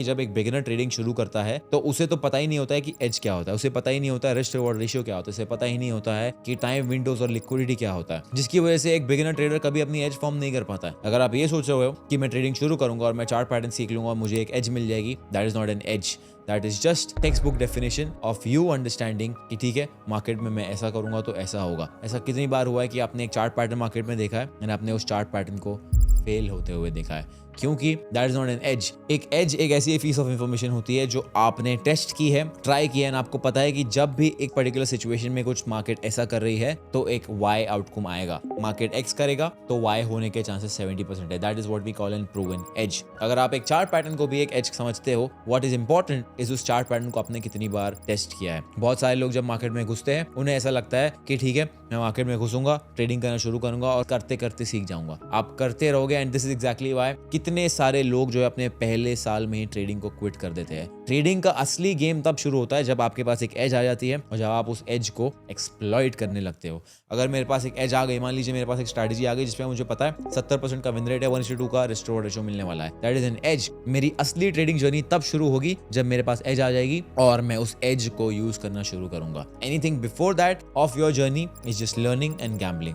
जब एक beginner trading शुरू करता है तो उसे तो पता ही नहीं होता है कि एज क्या होता है, उसे पता ही नहीं होता है रिस्क रिवॉर्ड रेशियो क्या होता है, उसे पता ही नहीं होता है कि टाइम विंडोज और लिक्विडिटी क्या होता है, जिसकी वजह से एक बिगिनर ट्रेडर कभी अपनी एज फॉर्म नहीं कर पाता है। अगर आप ये सोच रहे हो कि मैं ट्रेडिंग शुरू करूंगा और मैं चार्ट पैटर्न सीख लूंगा और मुझे एक एज मिल जाएगी, that is not an edge, that is just textbook definition of you understanding कि ठीक है मार्केट में मैं ऐसा करूंगा तो ऐसा होगा। ऐसा कितनी बार हुआ है कि आपने एक चार्ट पैटर्न मार्केट में देखा है और आपने उस चार्ट पैटर्न को फेल होते हुए देखा है, क्योंकि that is not an edge. एक एज एक ऐसी पीस ऑफ इंफॉर्मेशन होती है जो आपने टेस्ट की है, ट्राई किया है, आपको पता है कि जब भी एक पर्टिकुलर सिचुएशन में कुछ मार्केट ऐसा कर रही है तो एक वाई आउटकम आएगा, मार्केट एक्स करेगा तो वाई होने के चांसेस 70% है। That is what we call an proven edge. अगर आप एक चार्ट पैटर्न को भी एक एज समझते हो, व्हाट इज इंपॉर्टेंट इज उस चार्ट पैटर्न को आपने कितनी बार टेस्ट किया है। बहुत सारे लोग जब मार्केट में घुसते हैं उन्हें ऐसा लगता है कि ठीक है मैं मार्केट में घुसूंगा, ट्रेडिंग करना शुरू करूंगा और करते करते सीख जाऊंगा। आप करते रहोगे and this is exactly why कितने सारे लोग जो है अपने पहले साल में ही ट्रेडिंग को क्विट कर देते हैं। ट्रेडिंग का असली गेम तब शुरू होता है जब आपके पास एक एज आ जाती है और जब आप उस एज को एक्सप्लॉइट करने लगते हो। अगर मेरे पास एक एज आ गई, मान लीजिए मेरे पास एक स्ट्रैटेजी आ गई जिसमें मुझे पता है 70% का विन रेट है, 1:2 का रिस्क रिवॉर्ड रेशियो मिलने वाला है, दैट इज एन एज। मेरी असली ट्रेडिंग जर्नी तब शुरू होगी जब मेरे पास एज आ जाएगी और मैं उस एज को यूज करना शुरू करूंगा। Anything before that of your journey is just learning and gambling.